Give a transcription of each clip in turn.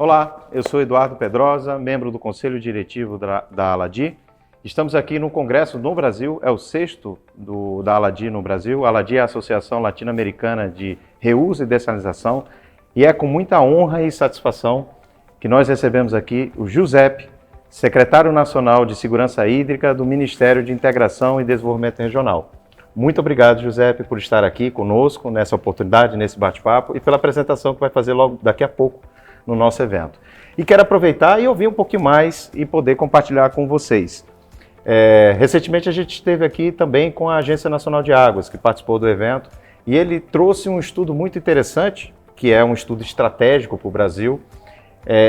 Olá, eu sou Eduardo Pedrosa, membro do Conselho Diretivo da ALADI. Estamos aqui no Congresso no Brasil, é o 6º da ALADI no Brasil. A ALADI é a Associação Latino-Americana de Reuso e Dessalinização, e é com muita honra e satisfação que nós recebemos aqui o Giuseppe, secretário nacional de Segurança Hídrica do Ministério de Integração e Desenvolvimento Regional. Muito obrigado, Giuseppe, por estar aqui conosco nessa oportunidade, nesse bate-papo, e pela apresentação que vai fazer logo daqui a pouco no nosso evento. E quero aproveitar e ouvir um pouquinho mais e poder compartilhar com vocês. Recentemente a gente esteve aqui também com a Agência Nacional de Águas, que participou do evento, e ele trouxe um estudo muito interessante, que é um estudo estratégico para o Brasil.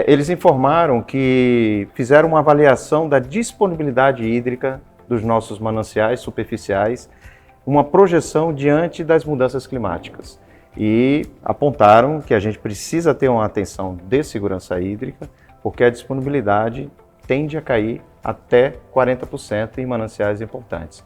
Eles informaram que fizeram uma avaliação da disponibilidade hídrica dos nossos mananciais superficiais, uma projeção diante das mudanças climáticas. E apontaram que a gente precisa ter uma atenção de segurança hídrica, porque a disponibilidade tende a cair até 40% em mananciais importantes.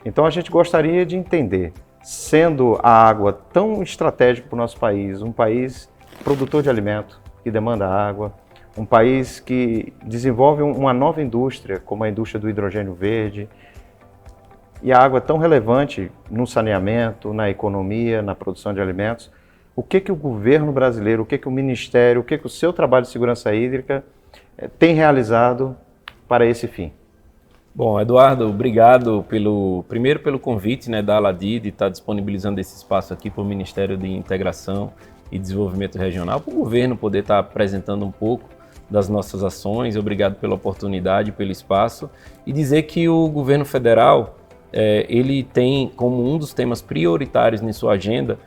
Então a gente gostaria de entender, sendo a água tão estratégica para o nosso país, um país produtor de alimento, que demanda água, um país que desenvolve uma nova indústria, como a indústria do hidrogênio verde, e a água é tão relevante no saneamento, na economia, na produção de alimentos. O que o governo brasileiro, o que o Ministério, o que o seu trabalho de segurança hídrica tem realizado para esse fim? Bom, Eduardo, obrigado primeiro pelo convite, da ALADI de estar disponibilizando esse espaço aqui para o Ministério de Integração e Desenvolvimento Regional, para o governo poder estar apresentando um pouco das nossas ações. Obrigado pela oportunidade, pelo espaço, e dizer que o governo federal ele tem como um dos temas prioritários em sua agenda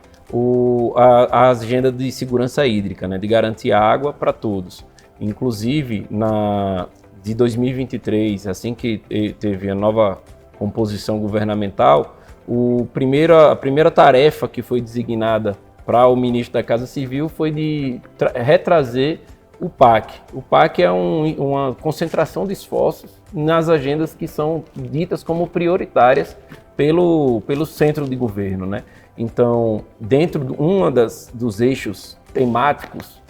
a agenda de segurança hídrica, de garantir água para todos. Inclusive, de 2023, assim que teve a nova composição governamental, a primeira tarefa que foi designada para o ministro da Casa Civil foi de retrazer o PAC. O PAC é uma concentração de esforços nas agendas que são ditas como prioritárias pelo centro de governo, Então, dentro de dos eixos temáticos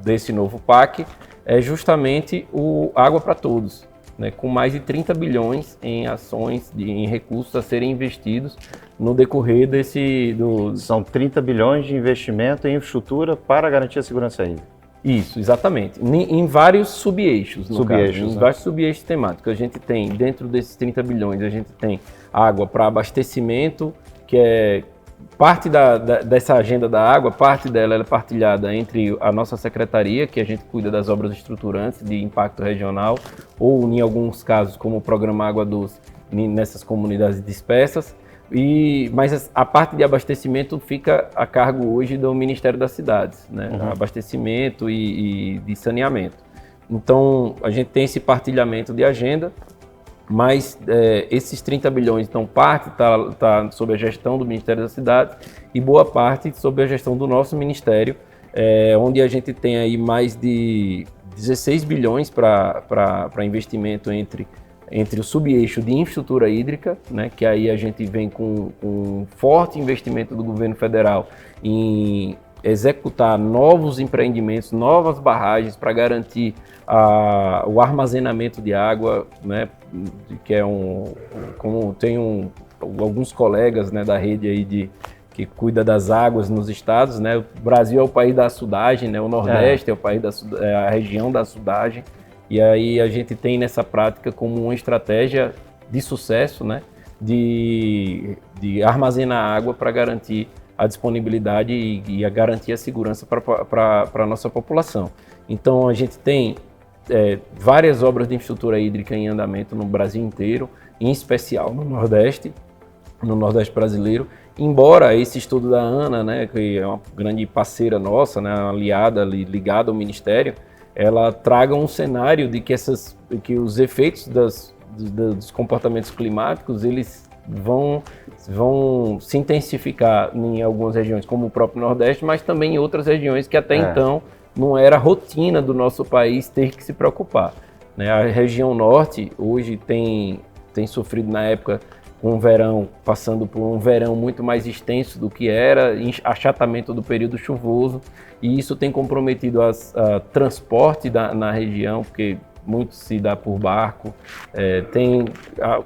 desse novo PAC é justamente o Água para Todos, com mais de 30 bilhões em ações, em recursos a serem investidos no decorrer São 30 bilhões de investimento em infraestrutura para garantir a segurança hídrica. Isso, exatamente. Em vários subeixos, em vários subeixos temáticos. A gente tem, dentro desses 30 bilhões, a gente tem água para abastecimento, que é parte dessa agenda da água, parte dela é partilhada entre a nossa secretaria, que a gente cuida das obras estruturantes de impacto regional, ou em alguns casos, como o programa Água Doce, nessas comunidades dispersas. Mas a parte de abastecimento fica a cargo hoje do Ministério das Cidades, Abastecimento e de saneamento. Então, a gente tem esse partilhamento de agenda, mas esses 30 bilhões, então, parte está sob a gestão do Ministério das Cidades e boa parte sob a gestão do nosso Ministério, onde a gente tem aí mais de 16 bilhões para investimento entre o subeixo de infraestrutura hídrica, que aí a gente vem com um forte investimento do governo federal em executar novos empreendimentos, novas barragens para garantir o armazenamento de água, que é como tem alguns colegas da rede aí que cuida das águas nos estados, O Brasil é o país da açudagem, o Nordeste é o país a região da açudagem. E aí a gente tem nessa prática como uma estratégia de sucesso, de armazenar água para garantir a disponibilidade e a garantir a segurança para a nossa população. Então a gente tem várias obras de infraestrutura hídrica em andamento no Brasil inteiro, em especial no Nordeste brasileiro, embora esse estudo da ANA, que é uma grande parceira nossa, aliada, ligada ao Ministério, ela traga um cenário de que os efeitos dos comportamentos climáticos eles vão se intensificar em algumas regiões, como o próprio Nordeste, mas também em outras regiões que até então não era rotina do nosso país ter que se preocupar. A região Norte hoje tem sofrido na época um verão, passando por um verão muito mais extenso do que era, achatamento do período chuvoso, e isso tem comprometido o transporte na região, porque muito se dá por barco, tem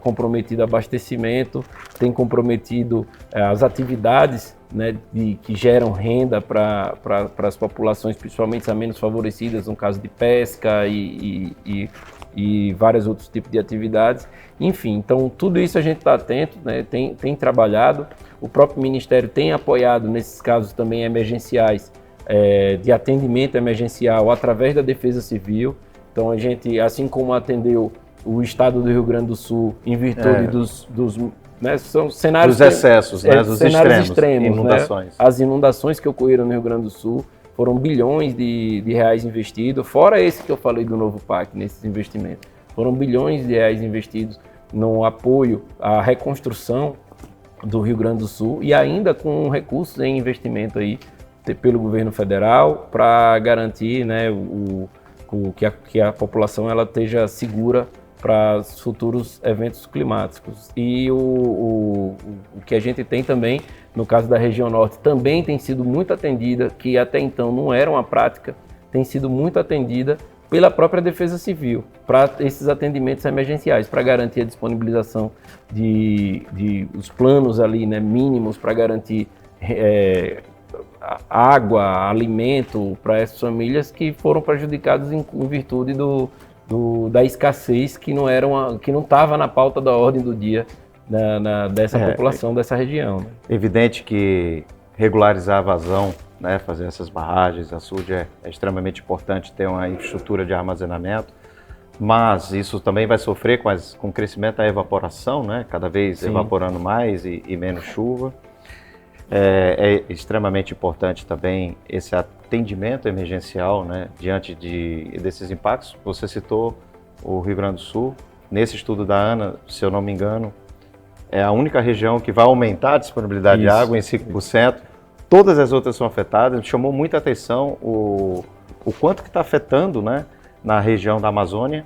comprometido abastecimento, tem comprometido as atividades, né, que geram renda para as populações, principalmente as menos favorecidas, no caso de pesca e vários outros tipos de atividades. Enfim, então tudo isso a gente está atento, né, tem trabalhado, o próprio Ministério tem apoiado nesses casos também emergenciais, de atendimento emergencial através da Defesa Civil. Então a gente, assim como atendeu o estado do Rio Grande do Sul em virtude dos né, são cenários dos excessos, né, dos cenários extremos, inundações. Né? As inundações que ocorreram no Rio Grande do Sul foram bilhões de reais investidos, fora esse que eu falei do novo PAC, nesses investimentos. Foram bilhões de reais investidos no apoio à reconstrução do Rio Grande do Sul e ainda com recursos em investimento aí pelo governo federal para garantir, né, que a população ela esteja segura para os futuros eventos climáticos. E o que a gente tem também, no caso da região norte, também tem sido muito atendida, que até então não era uma prática, tem sido muito atendida pela própria Defesa Civil, para esses atendimentos emergenciais, para garantir a disponibilização de os planos ali, né, mínimos para garantir água, alimento para essas famílias que foram prejudicadas em virtude da escassez que não estava na pauta da ordem do dia dessa população, dessa região. Né? Evidente que regularizar a vazão, né, fazer essas barragens, açude é extremamente importante ter uma infraestrutura de armazenamento, mas isso também vai sofrer com o crescimento da evaporação, né, cada vez Sim. evaporando mais e menos chuva. É extremamente importante também esse atendimento emergencial, né, diante desses impactos. Você citou o Rio Grande do Sul. Nesse estudo da ANA, se eu não me engano, é a única região que vai aumentar a disponibilidade de água em 5%. Todas as outras são afetadas. Me chamou muita atenção o quanto que está afetando, né, na região da Amazônia.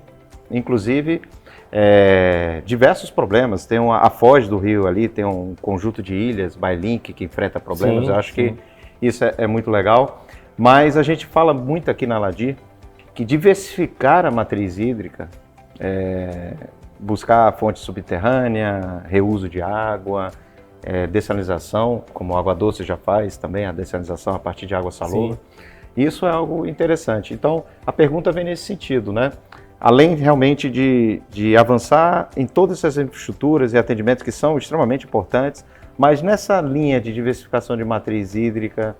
Inclusive, diversos problemas. Tem a foz do rio ali, tem um conjunto de ilhas, Bailink, que enfrenta problemas. Sim, Eu acho que isso é muito legal. Mas a gente fala muito aqui na Aladi que diversificar a matriz hídrica, buscar fonte subterrânea, reuso de água, dessalinização, como a Água Doce já faz também, a dessalinização a partir de água salobra. Isso é algo interessante. Então, a pergunta vem nesse sentido, né? Além realmente de avançar em todas essas infraestruturas e atendimentos que são extremamente importantes, mas nessa linha de diversificação de matriz hídrica,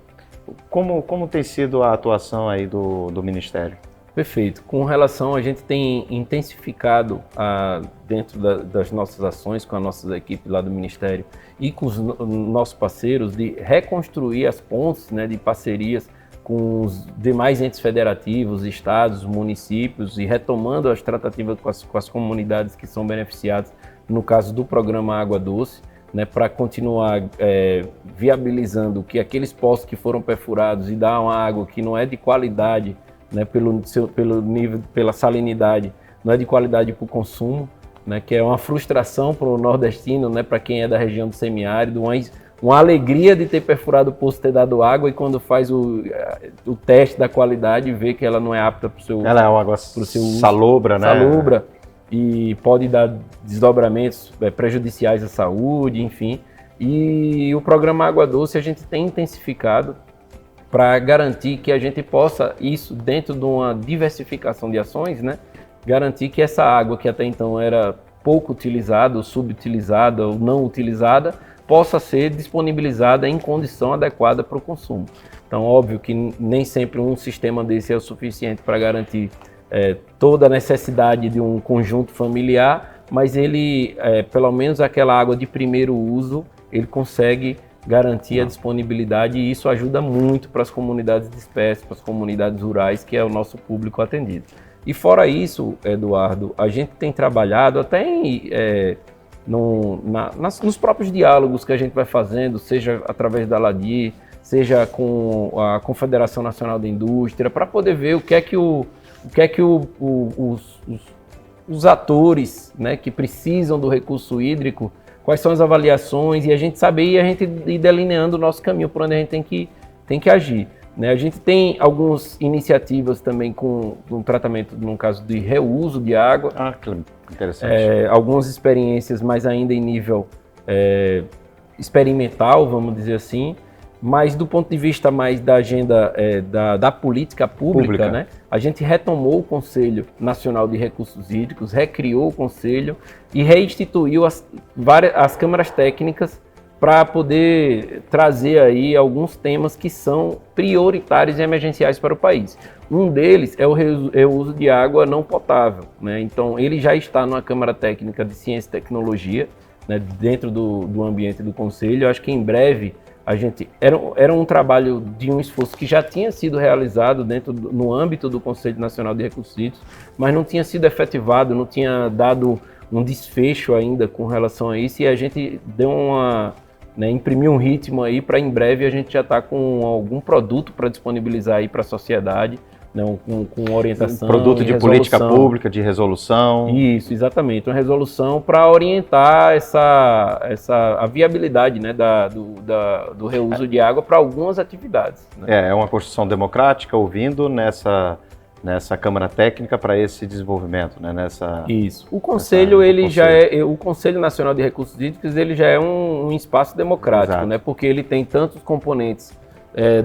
como tem sido a atuação aí do Ministério? Perfeito. Com relação, a gente tem intensificado dentro das nossas ações com as nossas equipes lá do Ministério e com os nossos parceiros de reconstruir as pontes, né, de parcerias com os demais entes federativos, estados, municípios e retomando as tratativas com as comunidades que são beneficiadas, no caso do programa Água Doce, né, para continuar viabilizando que aqueles poços que foram perfurados e dar uma água que não é de qualidade, né, pelo nível, pela salinidade, não é de qualidade para o consumo, né, que é uma frustração para o nordestino, né, para quem é da região do semiárido, uma alegria de ter perfurado o poço, ter dado água, e quando faz o teste da qualidade, vê que ela não é apta para o seu uso. Ela é uma água salobra, né? Salobra, e pode dar desdobramentos prejudiciais à saúde, enfim. E o programa Água Doce a gente tem intensificado para garantir que a gente possa, isso dentro de uma diversificação de ações, né, garantir que essa água que até então era pouco utilizada, ou subutilizada, ou não utilizada, possa ser disponibilizada em condição adequada para o consumo. Então, óbvio que nem sempre um sistema desse é o suficiente para garantir toda a necessidade de um conjunto familiar, mas ele, pelo menos aquela água de primeiro uso, ele consegue garantir a disponibilidade, e isso ajuda muito para as comunidades dispersas, para as comunidades rurais, que é o nosso público atendido. E fora isso, Eduardo, a gente tem trabalhado até nos próprios diálogos que a gente vai fazendo, seja através da Aladi, seja com a Confederação Nacional da Indústria, para poder ver o que é que os atores, né, que precisam do recurso hídrico quais são as avaliações, e a gente saber e a gente ir delineando o nosso caminho por onde a gente tem que agir. Né? A gente tem algumas iniciativas também com um tratamento, no caso de reuso de água. Ah, que interessante. Algumas experiências, mas ainda em nível experimental, vamos dizer assim. Mas do ponto de vista mais da agenda da política pública, né? A gente retomou o Conselho Nacional de Recursos Hídricos, recriou o Conselho e reinstituiu as câmaras técnicas para poder trazer aí alguns temas que são prioritários e emergenciais para o país. Um deles é o reuso de água não potável, né? Então, ele já está numa Câmara Técnica de Ciência e Tecnologia, né, dentro do ambiente do Conselho. Eu acho que em breve a gente era um trabalho de um esforço que já tinha sido realizado no âmbito do Conselho Nacional de Recursos Hídricos, mas não tinha sido efetivado, não tinha dado um desfecho ainda com relação a isso, e a gente deu imprimiu um ritmo aí para em breve a gente já estar com algum produto para disponibilizar aí para a sociedade, né, com orientação. Produto de política pública, de resolução. Isso, exatamente. Uma resolução para orientar a viabilidade, né, do reuso de água para algumas atividades. Né? É uma construção democrática, ouvindo nessa Câmara Técnica para esse desenvolvimento, né? Isso. O Conselho, o Conselho Nacional de Recursos Hídricos, ele já é um espaço democrático, exato, né? Porque ele tem tantos componentes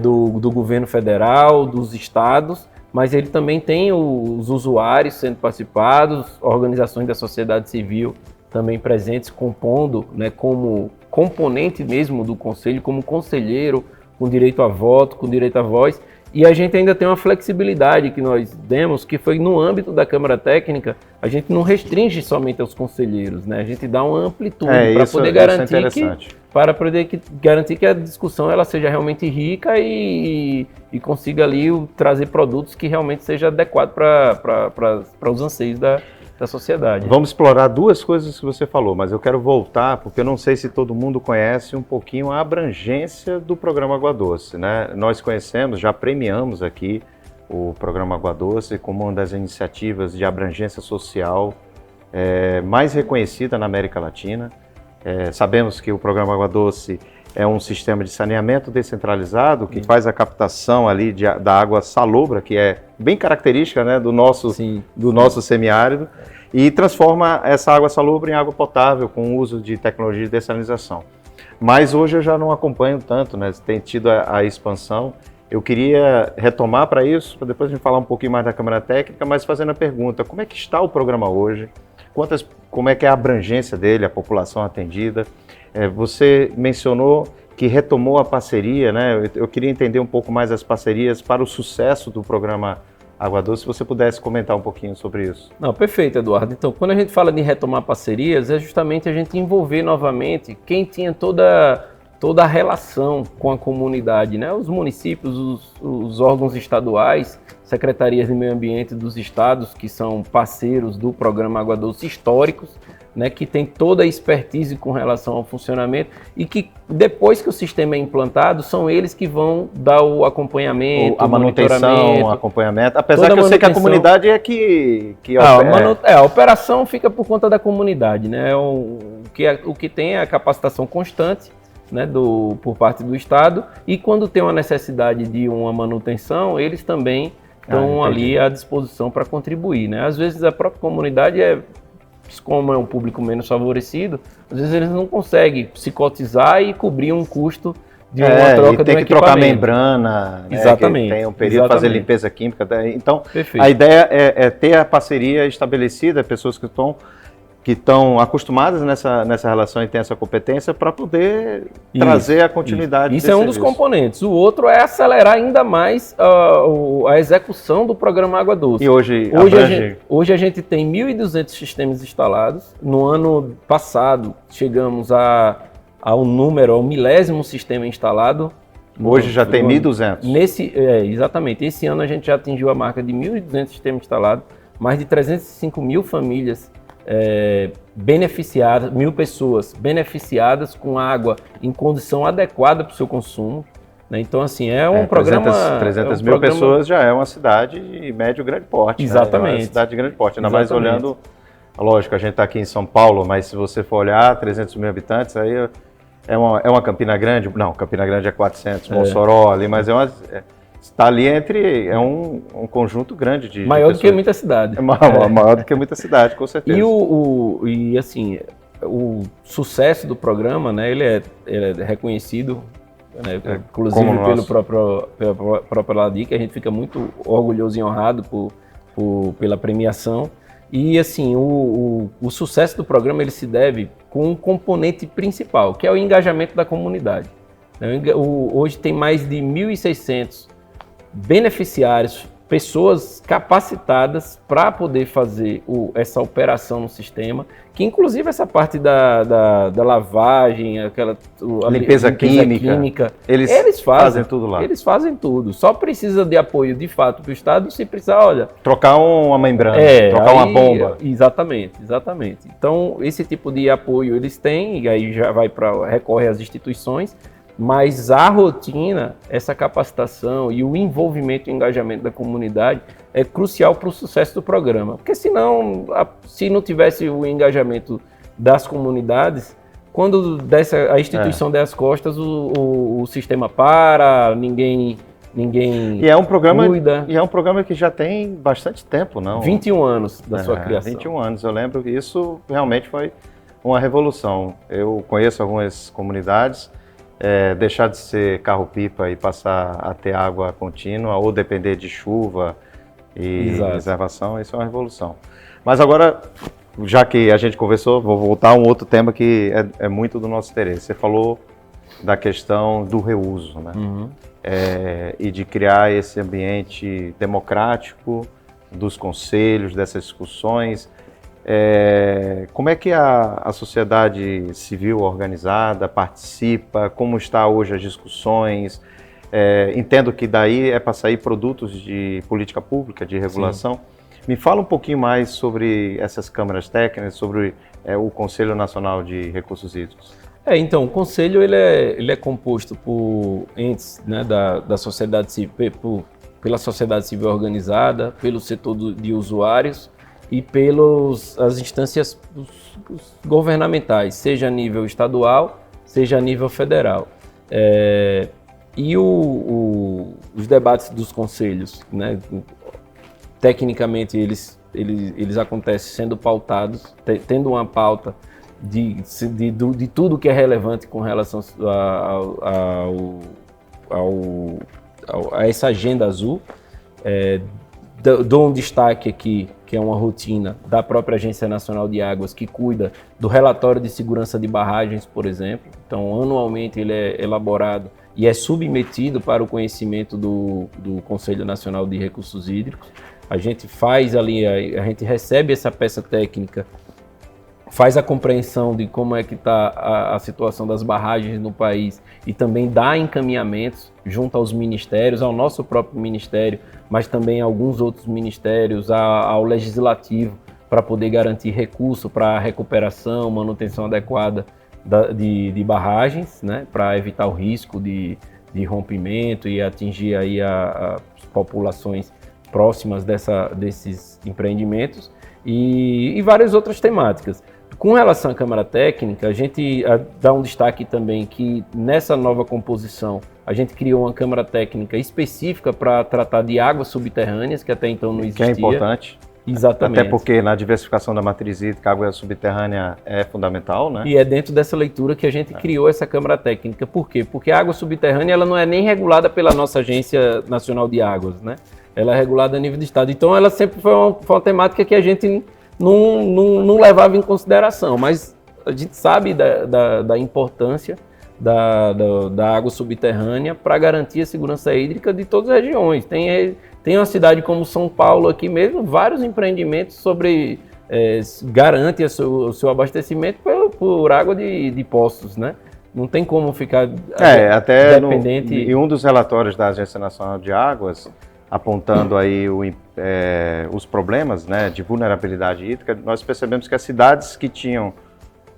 do governo federal, dos estados, mas ele também tem os usuários sendo participados, organizações da sociedade civil também presentes, compondo, né, como componente mesmo do Conselho, como conselheiro, com direito a voto, com direito a voz. E a gente ainda tem uma flexibilidade que nós demos, que foi no âmbito da Câmara Técnica, a gente não restringe somente aos conselheiros, né? A gente dá uma amplitude para poder garantir que a discussão ela seja realmente rica e consiga ali trazer produtos que realmente seja adequado para os anseios da sociedade. Vamos explorar duas coisas que você falou, mas eu quero voltar, porque eu não sei se todo mundo conhece um pouquinho a abrangência do programa Água Doce, né? Nós conhecemos, já premiamos aqui o programa Água Doce como uma das iniciativas de abrangência social mais reconhecida na América Latina. Sabemos que o programa Água Doce é um sistema de saneamento descentralizado que faz a captação ali da água salobra, que é bem característica, né, do nosso semiárido, e transforma essa água salobra em água potável com o uso de tecnologia de dessalinização. Mas hoje eu já não acompanho tanto, né, tem tido a expansão. Eu queria retomar para isso, para depois a gente falar um pouquinho mais da Câmara Técnica, mas fazendo a pergunta, como é que está o programa hoje? Como é que é a abrangência dele, a população atendida? Você mencionou que retomou a parceria, né? Eu queria entender um pouco mais as parcerias para o sucesso do programa Água Doce, se você pudesse comentar um pouquinho sobre isso. Não, perfeito, Eduardo. Então, quando a gente fala de retomar parcerias, é justamente a gente envolver novamente quem tinha toda a relação com a comunidade, né? Os municípios, os órgãos estaduais, secretarias de meio ambiente dos estados, que são parceiros do programa Água Doce históricos, né, que tem toda a expertise com relação ao funcionamento e que depois que o sistema é implantado, são eles que vão dar o acompanhamento, a manutenção, o acompanhamento, apesar que eu sei que a comunidade é que a operação fica por conta da comunidade, né? O que tem é a capacitação constante, né, por parte do Estado, e quando tem uma necessidade de uma manutenção, eles também estão ali à disposição para contribuir, né? Às vezes a própria comunidade como é um público menos favorecido, às vezes eles não conseguem se cotizar e cobrir um custo de uma troca e tem que trocar membrana, exatamente, né, tem um período de fazer limpeza química. Então, perfeito. A ideia é ter a parceria estabelecida, pessoas que estão acostumadas nessa relação e têm essa competência para poder trazer a continuidade. Isso é um dos componentes. O outro é acelerar ainda mais a execução do programa Água Doce. E hoje a gente tem 1.200 sistemas instalados. No ano passado, chegamos ao 1000º sistema instalado. Hoje já tem 1.200. Exatamente. Esse ano a gente já atingiu a marca de 1.200 sistemas instalados, mais de 305 mil famílias beneficiadas, 1.000 pessoas beneficiadas com água em condição adequada para o seu consumo, né? Então, assim, é um programa... 300 mil pessoas já é uma cidade de médio grande porte. Exatamente. Né? É uma cidade de grande porte, ainda mais olhando lógico, a gente está aqui em São Paulo, mas se você for olhar, 300 mil habitantes, aí é uma Campina Grande, não, Campina Grande é 400, Mossoró ali, mas está ali é um conjunto grande de maior pessoas. Do que muita cidade. Maior do que muita cidade, com certeza. E assim, o sucesso do programa, né, ele é reconhecido, né, inclusive pela própria LADI, que a gente fica muito orgulhoso e honrado pela premiação. E assim, o sucesso do programa ele se deve com um componente principal, que é o engajamento da comunidade. Hoje tem mais de 1.600 beneficiários, pessoas capacitadas para poder fazer essa operação no sistema, que inclusive essa parte da lavagem, a limpeza química, eles fazem tudo lá. Eles fazem tudo. Só precisa de apoio de fato para o Estado, se precisar, olha... Trocar uma membrana, trocar uma bomba. Exatamente. Então, esse tipo de apoio eles têm, e aí já recorre às instituições, mas a rotina, essa capacitação e o envolvimento e engajamento da comunidade é crucial para o sucesso do programa. Porque senão, se não tivesse o engajamento das comunidades, quando a instituição der as costas, o sistema para, ninguém e é um programa cuida. E é um programa que já tem bastante tempo, não? 21 anos da sua criação. 21 anos, eu lembro que isso realmente foi uma revolução. Eu conheço algumas comunidades. Deixar de ser carro-pipa e passar a ter água contínua ou depender de chuva e reservação, isso é uma revolução. Mas agora, já que a gente conversou, vou voltar a um outro tema que é muito do nosso interesse. Você falou da questão do reuso, né? Uhum. E de criar esse ambiente democrático dos conselhos, dessas discussões. Como é que a sociedade civil organizada participa? Como está hoje as discussões? Entendo que daí é para sair produtos de política pública, de regulação. Sim. Me fala um pouquinho mais sobre essas câmaras técnicas, sobre o Conselho Nacional de Recursos Hídricos. Então, o Conselho ele é composto por entes, né, da sociedade civil, pela sociedade civil organizada, pelo setor de usuários, e pelas instâncias governamentais, seja a nível estadual, seja a nível federal. E os debates dos conselhos, né, tecnicamente eles acontecem sendo pautados, tendo uma pauta de tudo que é relevante com relação a essa agenda azul. Dou um destaque aqui, que é uma rotina da própria Agência Nacional de Águas, que cuida do relatório de segurança de barragens, por exemplo. Então, anualmente ele é elaborado e é submetido para o conhecimento do Conselho Nacional de Recursos Hídricos. A gente faz ali, a gente recebe essa peça técnica, faz a compreensão de como é que está a situação das barragens no país e também dá encaminhamentos junto aos ministérios, ao nosso próprio ministério, mas também a alguns outros ministérios, ao legislativo, para poder garantir recurso para a recuperação, manutenção adequada de barragens, né, para evitar o risco de rompimento e atingir aí as populações próximas desses empreendimentos e várias outras temáticas. Com relação à Câmara Técnica, a gente dá um destaque também que nessa nova composição a gente criou uma Câmara Técnica específica para tratar de águas subterrâneas, que até então não existia. Que é importante. Exatamente. Até porque na diversificação da matriz hídrica, a água subterrânea é fundamental, né? E é dentro dessa leitura que a gente criou essa Câmara Técnica. Por quê? Porque a água subterrânea ela não é nem regulada pela nossa Agência Nacional de Águas, né? Ela é regulada a nível de Estado. Então ela sempre foi uma temática que a gente não levava em consideração, mas a gente sabe da importância da água subterrânea para garantir a segurança hídrica de todas as regiões. Tem uma cidade como São Paulo aqui mesmo, vários empreendimentos garantem o seu abastecimento por água de poços, né? Não tem como ficar até dependente. Em um dos relatórios da Agência Nacional de Águas, apontando aí os problemas, né, de vulnerabilidade hídrica, nós percebemos que as cidades que tinham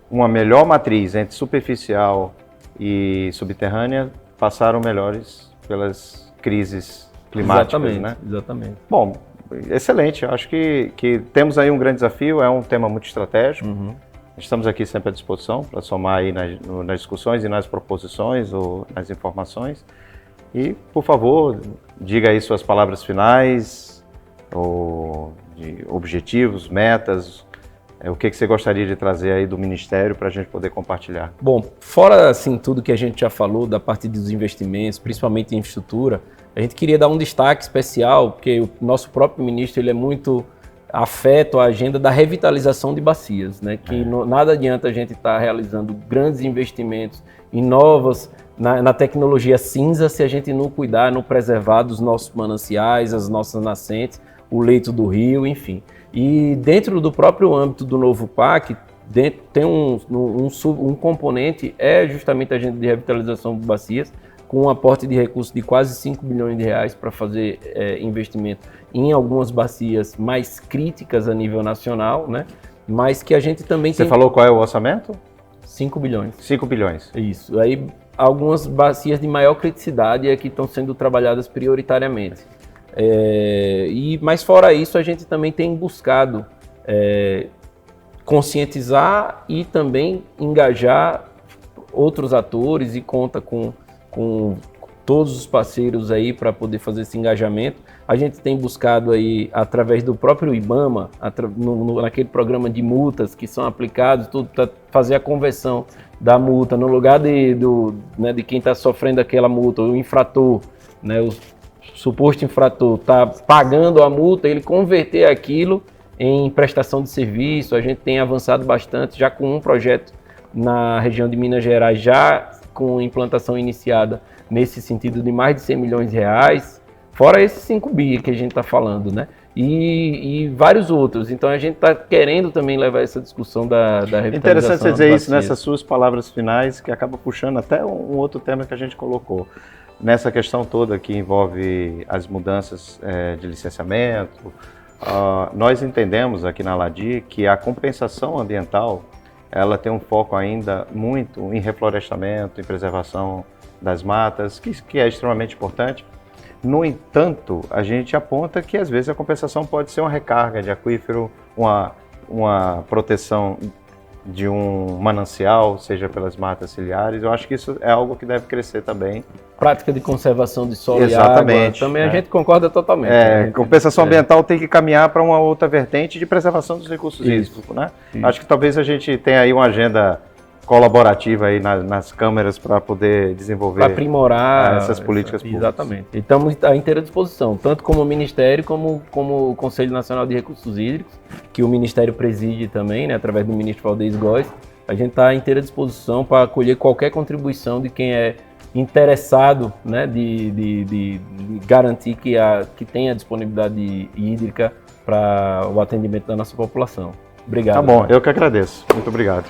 uma melhor matriz entre superficial e subterrânea passaram melhores pelas crises climáticas, né? Exatamente. Bom, excelente. Eu acho que temos aí um grande desafio, é um tema muito estratégico. Estamos aqui sempre à disposição para somar aí nas discussões e nas proposições ou nas informações. E, por favor, diga aí suas palavras finais, ou de objetivos, metas, o que você gostaria de trazer aí do Ministério para a gente poder compartilhar. Bom, fora assim tudo que a gente já falou da parte dos investimentos, principalmente em infraestrutura, a gente queria dar um destaque especial, porque o nosso próprio ministro ele é muito afeto à agenda da revitalização de bacias, né? Que nada adianta a gente estar realizando grandes investimentos em novas, na tecnologia cinza, se a gente não cuidar, não preservar dos nossos mananciais, as nossas nascentes, o leito do rio, enfim. E dentro do próprio âmbito do novo PAC, tem um componente, é justamente a agenda de revitalização de bacias, com um aporte de recursos de quase 5 bilhões de reais para fazer investimento em algumas bacias mais críticas a nível nacional, né? Mas que a gente também Você falou qual é o orçamento? 5 bilhões. 5 bilhões. Isso. Aí algumas bacias de maior criticidade é que estão sendo trabalhadas prioritariamente. Mas fora isso, a gente também tem buscado conscientizar e também engajar outros atores e conta com todos os parceiros aí para poder fazer esse engajamento. A gente tem buscado aí, através do próprio IBAMA, naquele programa de multas que são aplicados, tudo para fazer a conversão da multa no lugar de quem está sofrendo aquela multa, o infrator, né, o suposto infrator está pagando a multa, ele converter aquilo em prestação de serviço. A gente tem avançado bastante, já com um projeto na região de Minas Gerais, já com implantação iniciada nesse sentido de mais de 100 milhões de reais, fora esses 5 bi que a gente está falando, né? E vários outros. Então a gente está querendo também levar essa discussão da revitalização. Interessante você dizer isso nessas suas palavras finais, que acaba puxando até um outro tema que a gente colocou. Nessa questão toda que envolve as mudanças de licenciamento, nós entendemos aqui na ALADI que a compensação ambiental ela tem um foco ainda muito em reflorestamento, em preservação das matas, que é extremamente importante. No entanto, a gente aponta que às vezes a compensação pode ser uma recarga de aquífero, uma proteção de um manancial, seja pelas matas ciliares. Eu acho que isso é algo que deve crescer também. Prática de conservação de solo Exatamente, e água, também a gente concorda totalmente. Compensação ambiental tem que caminhar para uma outra vertente de preservação dos recursos hídricos, né? Acho que talvez a gente tenha aí uma agenda colaborativa aí nas câmeras para poder desenvolver, para aprimorar essas políticas públicas. Exatamente. E estamos à inteira disposição, tanto como o Ministério como o Conselho Nacional de Recursos Hídricos, que o Ministério preside também, né, através do ministro Valdez Góes. A gente está à inteira disposição para acolher qualquer contribuição de quem é interessado, né, de garantir que tenha disponibilidade hídrica para o atendimento da nossa população. Obrigado. Tá bom, eu que agradeço. Muito obrigado.